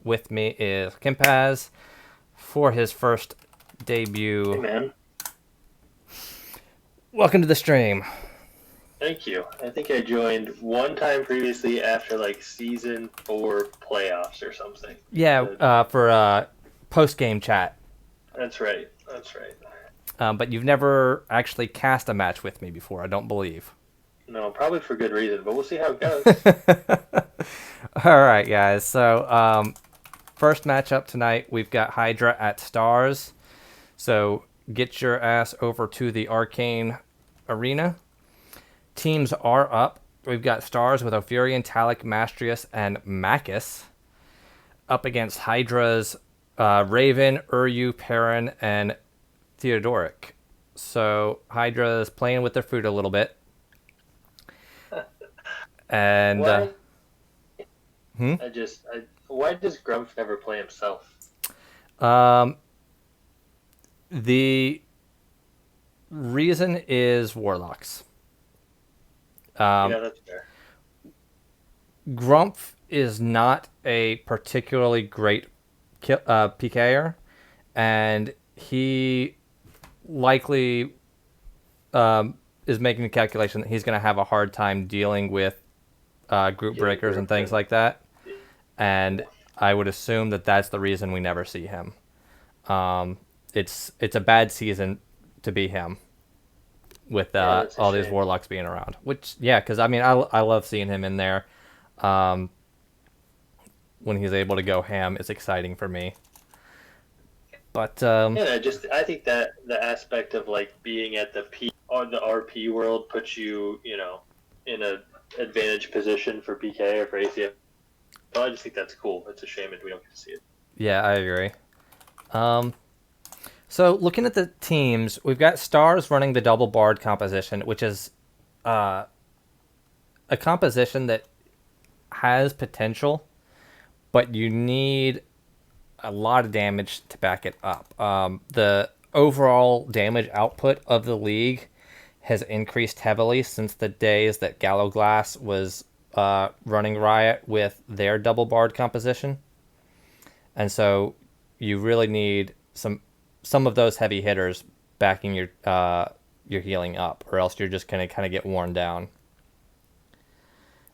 with me is Kimpaz for his first debut. Hey, man. Welcome to the stream. Thank you. I think I joined one time previously after like season 4 playoffs or something. Yeah, for post-game chat. That's right. That's right. But you've never actually cast a match with me before, I don't believe. No, probably for good reason, but we'll see how it goes. All right, guys. So, first matchup tonight, we've got Hydra at Stars. So, get your ass over to the Arcane Arena. Teams are up. We've got Stars with Opherion, Talik, Mastrius, and Maccus. Up against Hydra's Raven, Uryu, Perrinn, and Theudoric. So, Hydra's playing with their food a little bit. And why? Why does Grumpf never play himself? The reason is Warlocks. That's fair. Grumpf is not a particularly great PKer, and he likely is making the calculation that he's going to have a hard time dealing with group breakers and things like that. And I would assume that that's the reason we never see him. It's a bad season to be him with all these Warlocks being around. Which, yeah, because I mean, I love seeing him in there. When he's able to go ham, it's exciting for me. But I think that the aspect of like being at the RP world puts you, in a advantage position for PK or for ACFL. I just think that's cool. It's a shame that we don't get to see it. Yeah, I agree. So looking at the teams, we've got Stars running the double bard composition, which is a composition that has potential, but you need a lot of damage to back it up. The overall damage output of the league has increased heavily since the days that Gallowglass was running riot with their double bard composition. And so you really need some of those heavy hitters backing your healing up, or else you're just going to kind of get worn down.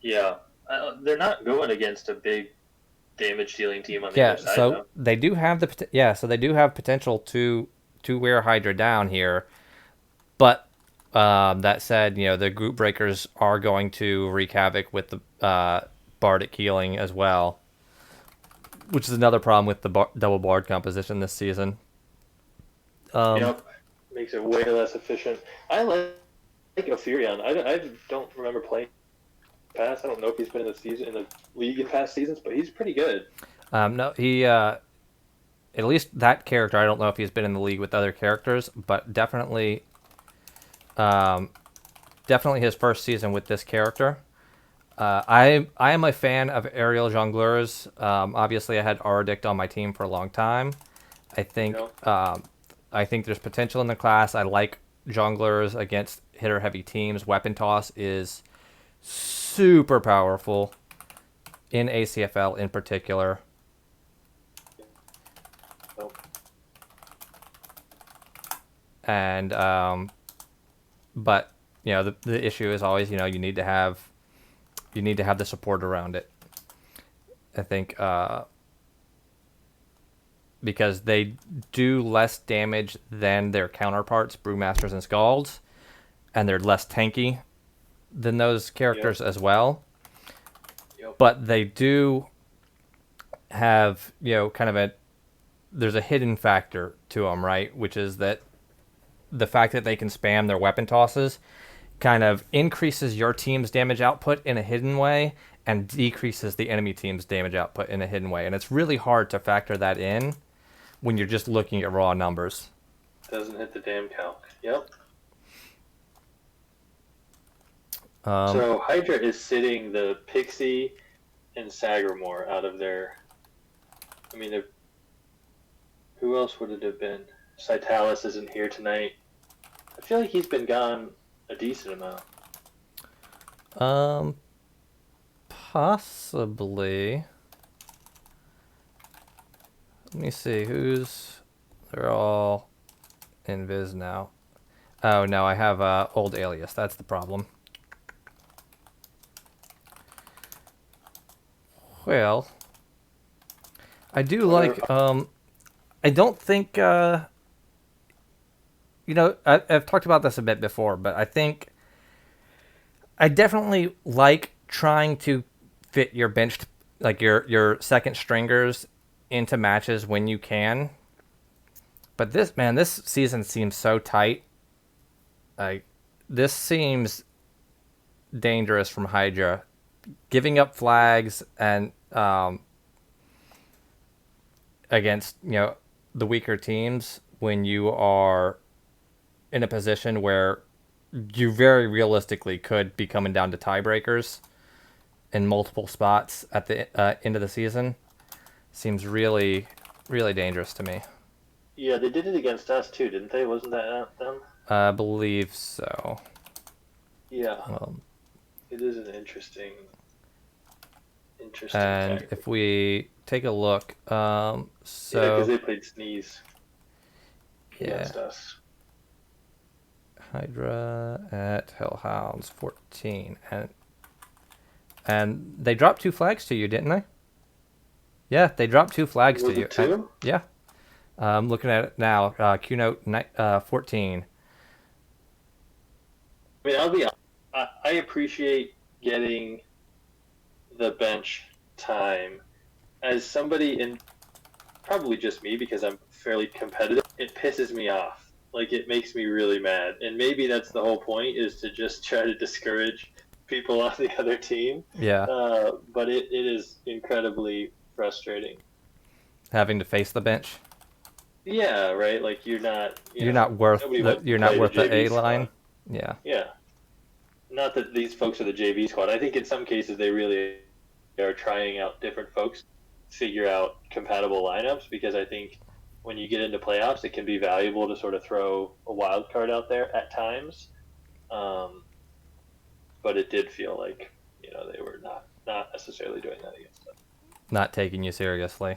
Yeah. They're not going against a big damage dealing team on the other side, so though. they do have they do have potential to wear Hydra down here. But that said, the group breakers are going to wreak havoc with the bardic healing as well, which is another problem with the double bard composition this season. Makes it way less efficient. I like Opherion. I don't remember playing past. I don't know if he's been in the league in past seasons, but he's pretty good. No, he at least that character. I don't know if he's been in the league with other characters, but definitely his first season with this character. I am a fan of aerial jongleurs. Obviously, I had Ardict on my team for a long time. I think there's potential in the class. I like jongleurs against hitter heavy teams. Weapon toss is super powerful in ACFL in particular. And but the issue is always you need to have the support around it. I think because they do less damage than their counterparts, Brewmasters and Scalds, and they're less tanky than those characters as well. But they do have kind of there's a hidden factor to them, right? Which is that the fact that they can spam their weapon tosses kind of increases your team's damage output in a hidden way and decreases the enemy team's damage output in a hidden way. And it's really hard to factor that in when you're just looking at raw numbers. Doesn't hit the damn calc. Yep. So Hydra is sitting the Pixie and Sagarmore out of their... I mean, who else would it have been? Citalis isn't here tonight. I feel like he's been gone a decent amount. Possibly. Let me see who's. They're all in Viz now. Oh no, I have old alias. That's the problem. Well, I do like. I don't think. I've talked about this a bit before, but I think I definitely like trying to fit your benched, like your second stringers, into matches when you can. But this season seems so tight. Like, this seems dangerous from Hydra, giving up flags and against the weaker teams when you are in a position where you very realistically could be coming down to tiebreakers in multiple spots at the end of the season. Seems really, really dangerous to me. Yeah, they did it against us too, didn't they? Wasn't that them? I believe so. Yeah. It is an interesting and tactic. If we take a look, yeah, because they played Sneeze against us. Hydra at Hellhounds 14, and they dropped 2 flags to you, didn't they? Yeah, they dropped 2 flags to you. 2? Yeah. I'm looking at it now. Q note 14. I mean, I'll be honest. I appreciate getting the bench time. As somebody in, probably just me because I'm fairly competitive, it pisses me off. Like, it makes me really mad. And maybe that's the whole point, is to just try to discourage people on the other team. Yeah. But it is incredibly frustrating. Having to face the bench. Yeah, right. Like, you're not worth the A line. Yeah. Yeah. Not that these folks are the JV squad. I think in some cases they really are trying out different folks, figure out compatible lineups, because I think when you get into playoffs, it can be valuable to sort of throw a wild card out there at times. But it did feel like they were not necessarily doing that against us. Not taking you seriously.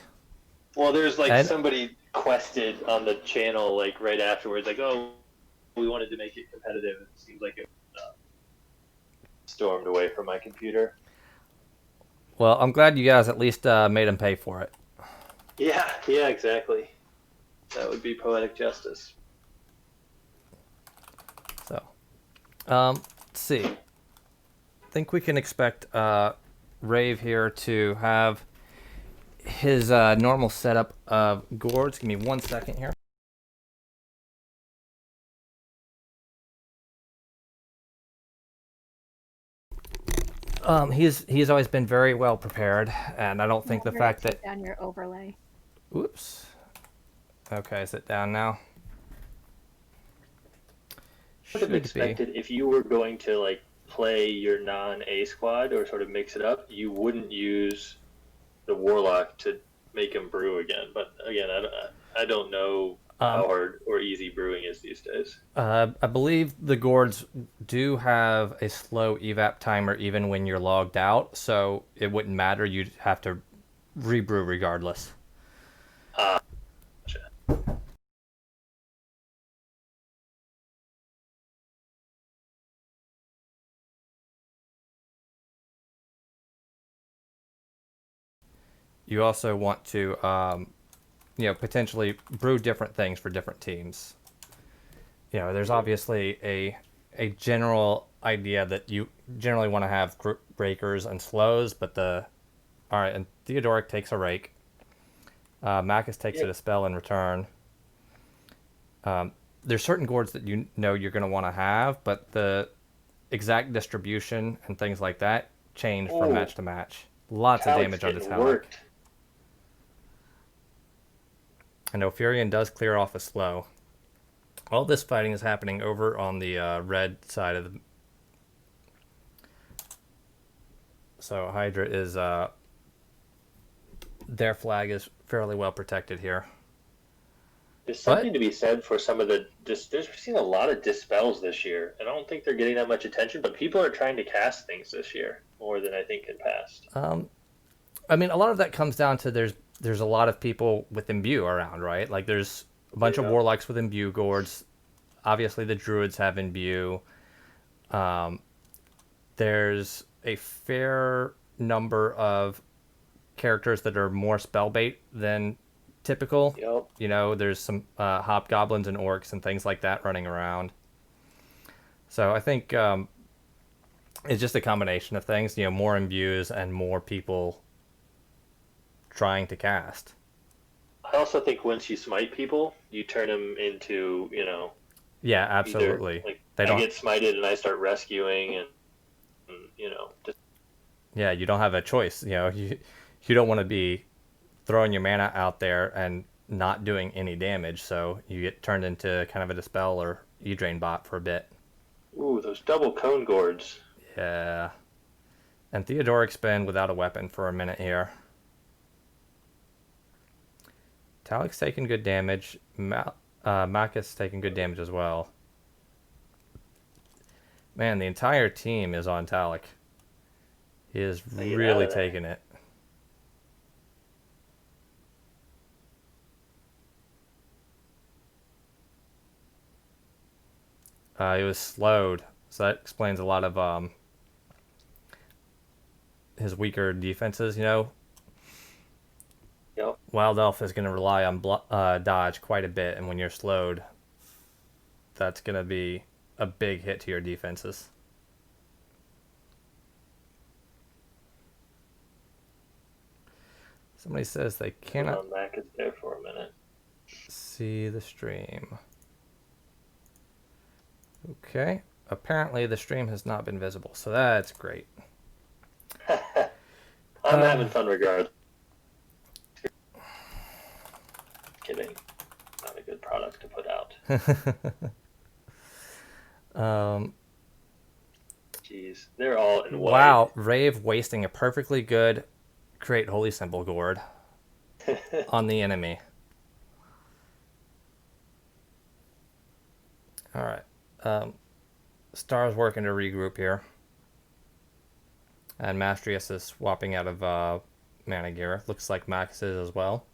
Well, there's somebody quested on the channel like right afterwards, like, oh, we wanted to make it competitive. It seems like it stormed away from my computer. Well, I'm glad you guys at least made him pay for it. Yeah, exactly. That would be poetic justice. So, let's see. I think we can expect Rave here to have his normal setup of gourds. Give me 1 second here. He's always been very well prepared, and I don't think the fact that down your overlay. Oops. Okay, is it down now? I would have expected if you were going to like play your non-A squad or sort of mix it up, you wouldn't use the Warlock to make him brew again. But again, I don't know how hard or easy brewing is these days. I believe the gourds do have a slow evap timer even when you're logged out, so it wouldn't matter. You'd have to rebrew regardless. Gotcha. You also want to, potentially brew different things for different teams. There's obviously a general idea that you generally want to have breakers and slows, but all right, and Theudoric takes a rake. Maccus takes a spell in return. There's certain gourds that you're going to want to have, but the exact distribution and things like that change from match to match. Lots of damage on the Talik. And Opherion does clear off a slow. All this fighting is happening over on the red side of the... So Hydra is... their flag is fairly well protected here. There's something to be said for some of the... We've seen a lot of dispels this year. I don't think they're getting that much attention, but people are trying to cast things this year more than I think in past. I mean, a lot of that comes down to there's there's a lot of people with imbue around, right? Like there's a bunch of warlocks with imbue gourds. Obviously, the druids have imbue. There's a fair number of characters that are more spellbait than typical. Yep. You know, there's some hobgoblins and orcs and things like that running around. So I think it's just a combination of things. You know, more imbues and more people trying to cast. I also think once you smite people, you turn them into, Yeah, absolutely. Either, like, They don't. I get smited and I start rescuing, and just Yeah, you don't have a choice. You know, you don't want to be throwing your mana out there and not doing any damage, so you get turned into kind of a dispel or E-drain bot for a bit. ooh, those double cone gourds. Yeah. And Theudoric's been without a weapon for a minute here. Talik's taking good damage. Maccus taking good damage as well. Man, the entire team is on Talik. He is really taking it. He was slowed, so that explains a lot of his weaker defenses. You know, Yep. Wild Elf is going to rely on dodge quite a bit, and when you're slowed, that's going to be a big hit to your defenses. Somebody says they cannot Maccus there for a minute. see the stream. Okay. Apparently the stream has not been visible, so that's great. I'm having fun regardless. Kidding. Not a good product to put out. Jeez. They're all in white. Wow, Rave wasting a perfectly good create holy symbol gourd on the enemy. Alright. Star's working to regroup here. And Mastrius is swapping out of mana gear. Looks like Maccus is as well.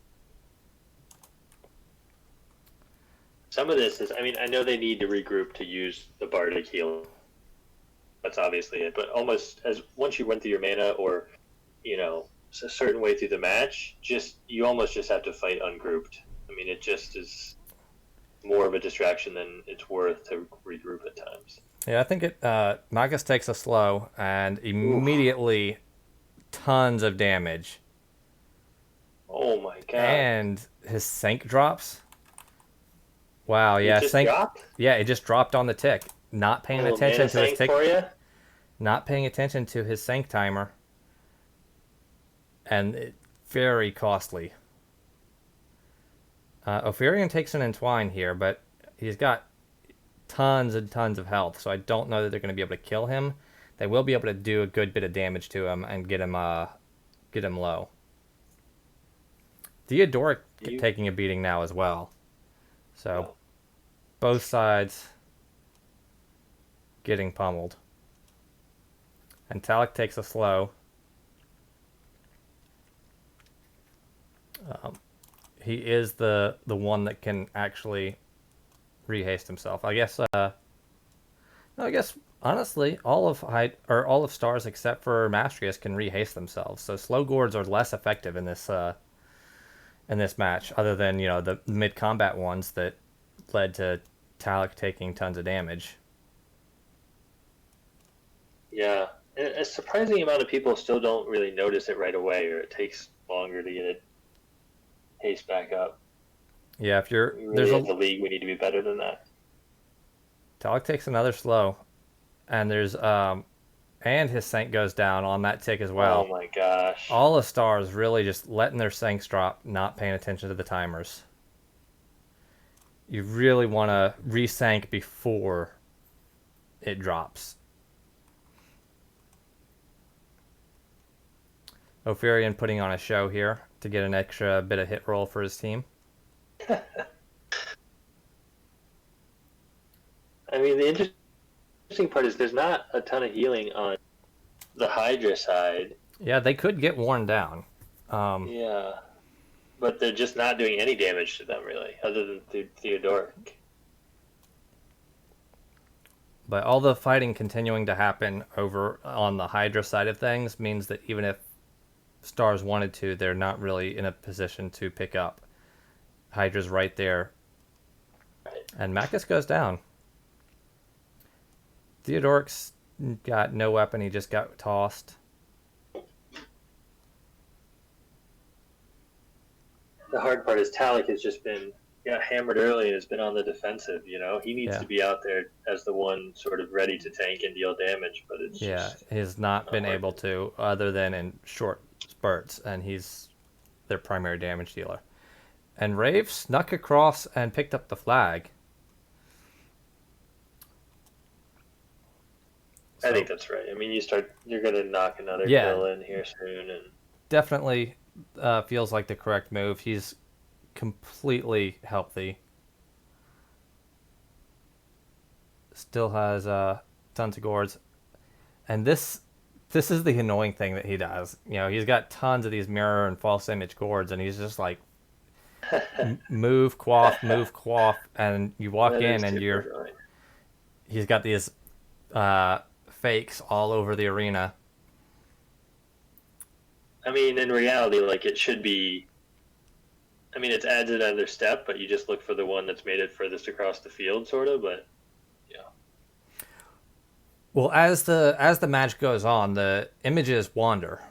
Some of this is, I know they need to regroup to use the Bardic heal. That's obviously it. But almost as once you run through your mana or, a certain way through the match, you almost just have to fight ungrouped. It just is more of a distraction than it's worth to regroup at times. Yeah, I think Maccus takes a slow and immediately tons of damage. Oh my god. And his sync drops. Wow, yeah, dropped? Yeah, it just dropped on the tick. Not paying attention to his tick. For you? Not paying attention to his sync timer. And very costly. Opherion takes an entwine here, but he's got tons and tons of health, so I don't know that they're going to be able to kill him. They will be able to do a good bit of damage to him and get him low. Theudoric taking a beating now as well. So both sides getting pummeled. And Talik takes a slow. He is the one that can actually rehaste himself. I guess. I guess honestly, all of Stars except for Mastrius can rehaste themselves. So slow gourds are less effective in this match, other than the mid combat ones that led to Talik taking tons of damage. Yeah, a surprising amount of people still don't really notice it right away, or it takes longer to get it haste back up. Yeah, if you're really in the league, we need to be better than that. Talik takes another slow, and and his sync goes down on that tick as well. Oh my gosh! All the Stars really just letting their syncs drop, not paying attention to the timers. You really want to resync before it drops. Opherion putting on a show here to get an extra bit of hit roll for his team. The interesting part is there's not a ton of healing on the Hydra side. Yeah, they could get worn down. Yeah. but they're just not doing any damage to them, really, other than Theudoric. But all the fighting continuing to happen over on the Hydra side of things means that even if Stars wanted to, they're not really in a position to pick up. Hydra's right there. And Maccus goes down. Theodoric's got no weapon, he just got tossed. The hard part is Talik has just got hammered early and has been on the defensive, you know? He needs to be out there as the one sort of ready to tank and deal damage, but it's he's not been able to, other than in short spurts, and he's their primary damage dealer. And Rave snuck across and picked up the flag. I think that's right. I mean, you're going to knock another kill in here soon. And definitely feels like the correct move. He's completely healthy. Still has tons of gourds. And this is the annoying thing that he does. You know, he's got tons of these mirror and false image gourds, and he's just like, move, quaff, and you walk in and he's got these fakes all over the arena. I mean, in reality, like, it should be, I mean, it's adds another step, but you just look for the one that's made it furthest across the field, sort of, but yeah. Well, as the match goes on, the images wander.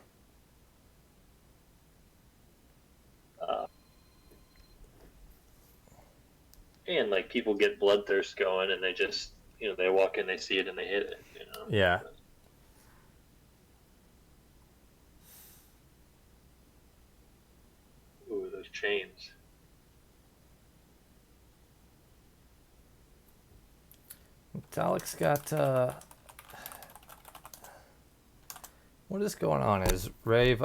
And like people get bloodthirst going, and they just, you know, they walk in, they see it, and they hit it. You know. Yeah. Ooh, those chains. Talik's got. What is going on? Is Rave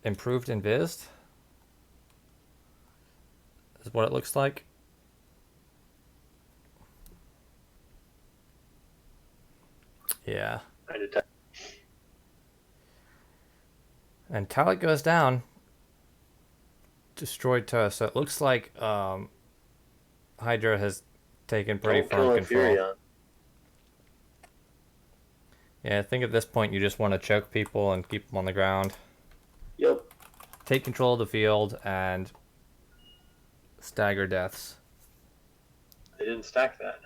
improved invised? Is what it looks like. Yeah. And Talik goes down. Destroyed to us. So it looks like Hydra has taken pretty firm control. Opherion. Yeah, I think at this point you just want to choke people and keep them on the ground. Yep. Take control of the field and stagger deaths. They didn't stack that.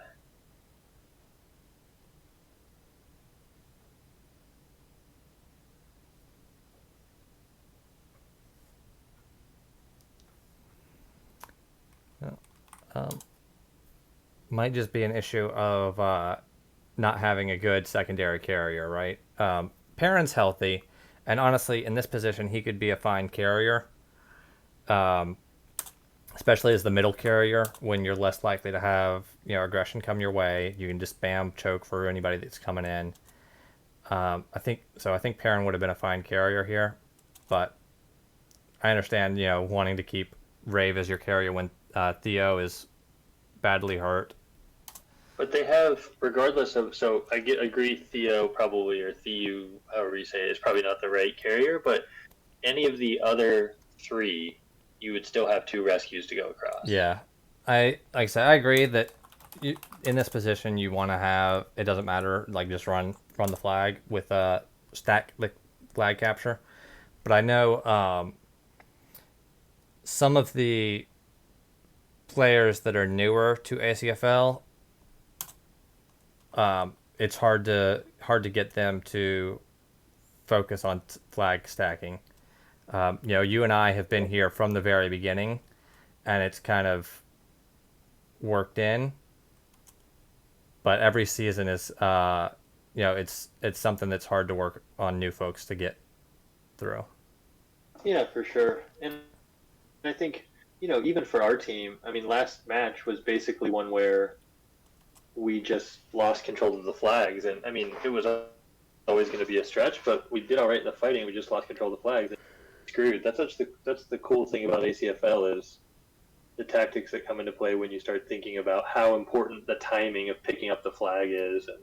Might just be an issue of not having a good secondary carrier, right? Perrinn's healthy, and honestly, in this position, he could be a fine carrier, especially as the middle carrier when you're less likely to have aggression come your way. You can just spam choke for anybody that's coming in. I think Perrinn would have been a fine carrier here, but I understand wanting to keep Rave as your carrier when Theo is badly hurt. But they have, regardless of, so I agree Theo probably, or Theo, however you say it, is probably not the right carrier, but any of the other three, you would still have 2 rescues to go across. Yeah. Like I said, I agree that in this position you want to have, it doesn't matter, like just run the flag with stack the flag capture. But I know some of the players that are newer to ACFL, it's hard to get them to focus on flag stacking. You and I have been here from the very beginning, and it's kind of worked in. But every season is, it's something that's hard to work on new folks to get through. Yeah, for sure. And I think, even for our team, I mean, last match was basically one where we just lost control of the flags. And, I mean, it was always going to be a stretch, but we did all right in the fighting. We just lost control of the flags. And screwed. That's the cool thing about ACFL is the tactics that come into play when you start thinking about how important the timing of picking up the flag is and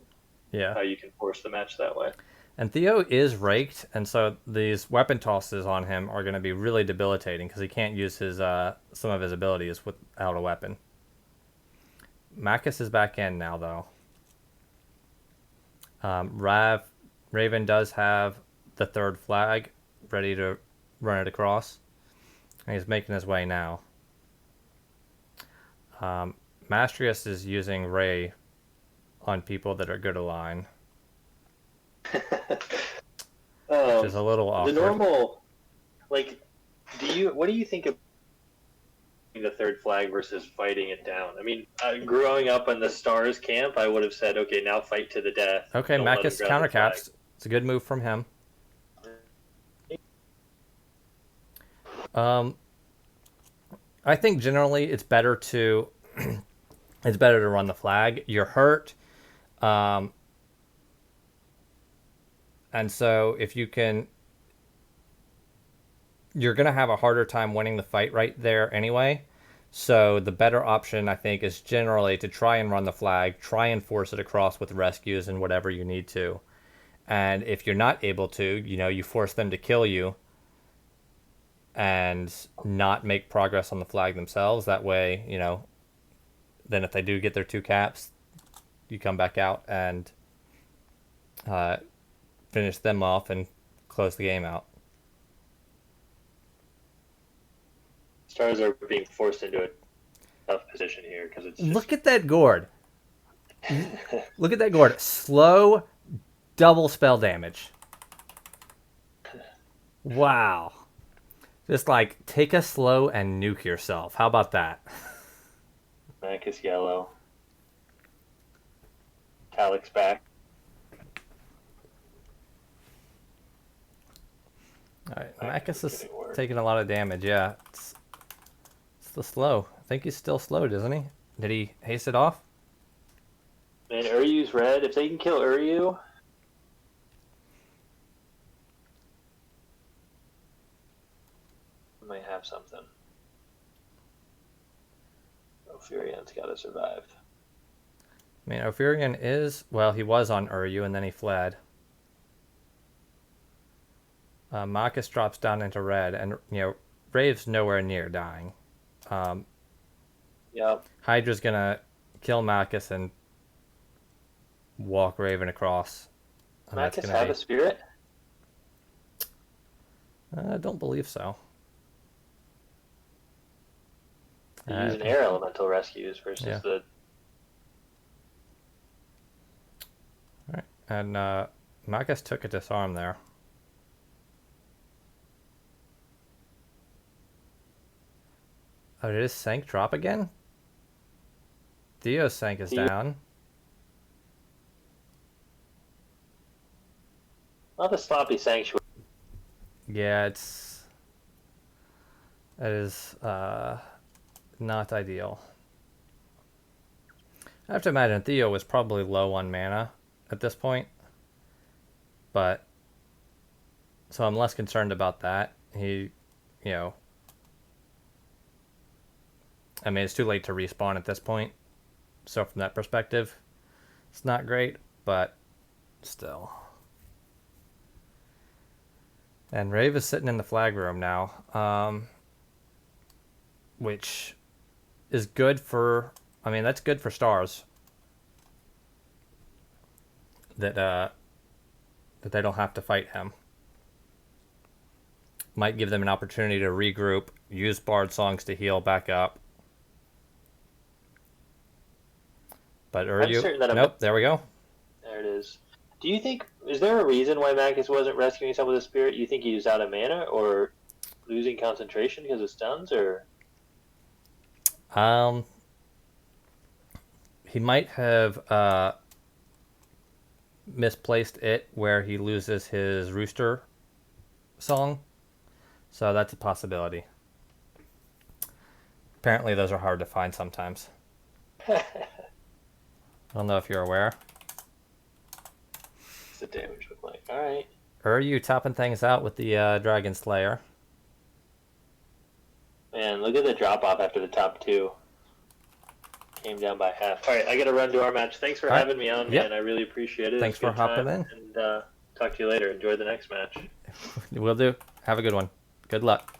how you can force the match that way. And Theo is raked, and so these weapon tosses on him are going to be really debilitating because he can't use his some of his abilities without a weapon. Maccus is back in now, though. Raven does have the third flag ready to run it across. And he's making his way now. Mastrius is using Ray on people that are good align. Which is a little awkward. The normal, what do you think of the third flag versus fighting it down? I mean, growing up in the Stars camp, I would have said, okay, now fight to the death. Okay, Maccus countercaps. It's a good move from him. I think generally it's better to run the flag. You're hurt. And so if you can, you're going to have a harder time winning the fight right there anyway. So the better option, I think, is generally to try and run the flag, try and force it across with rescues and whatever you need to. And if you're not able to, you force them to kill you and not make progress on the flag themselves. That way, then if they do get their 2 caps, you come back out and finish them off and close the game out. Stars are being forced into a tough position here because it's. Look at that gourd. Look at that gourd. Slow, double spell damage. Wow. Just take a slow and nuke yourself. How about that? Maccus yellow. Talik's back. Alright, Maccus is taking a lot of damage, yeah. It's the slow. I think he's still slowed, isn't he? Did he haste it off? Man, Uryu's red. If they can kill Uryu... might have something. Opherion's got to survive. I mean, Opherion is... Well, he was on Uryu, and then he fled. Maccus drops down into red, and, Rave's nowhere near dying. Yep. Hydra's going to kill Maccus and walk Raven across. Maccus have a spirit? I don't believe so. They use an air elemental rescues versus the... Alright, and Maccus took a disarm there. Oh, did his Sank drop again? Theo's Sank is down. Not the sloppy sanctuary. Yeah, it is not ideal. I have to imagine Theo was probably low on mana at this point. But, so I'm less concerned about that. He, I mean, it's too late to respawn at this point. So from that perspective, it's not great, but still. And Rave is sitting in the flag room now, which is good for... I mean, that's good for Stars. That they don't have to fight him. Might give them an opportunity to regroup, use Bard songs to heal back up. But Uryu... Nope, there we go. There it is. Do you think... Is there a reason why Maccus wasn't rescuing some of the spirit? You think he was out of mana or losing concentration because of stuns, or... He might have misplaced it where he loses his rooster song. So that's a possibility. Apparently those are hard to find sometimes. I don't know if you're aware. What's the damage look like? Alright. Uryu topping things out with the Dragon Slayer. Man, look at the drop-off after the top 2. Came down by half. Alright, I gotta run to our match. Thanks for having me on, man. I really appreciate it. Thanks for hopping in. And Talk to you later. Enjoy the next match. Will do. Have a good one. Good luck.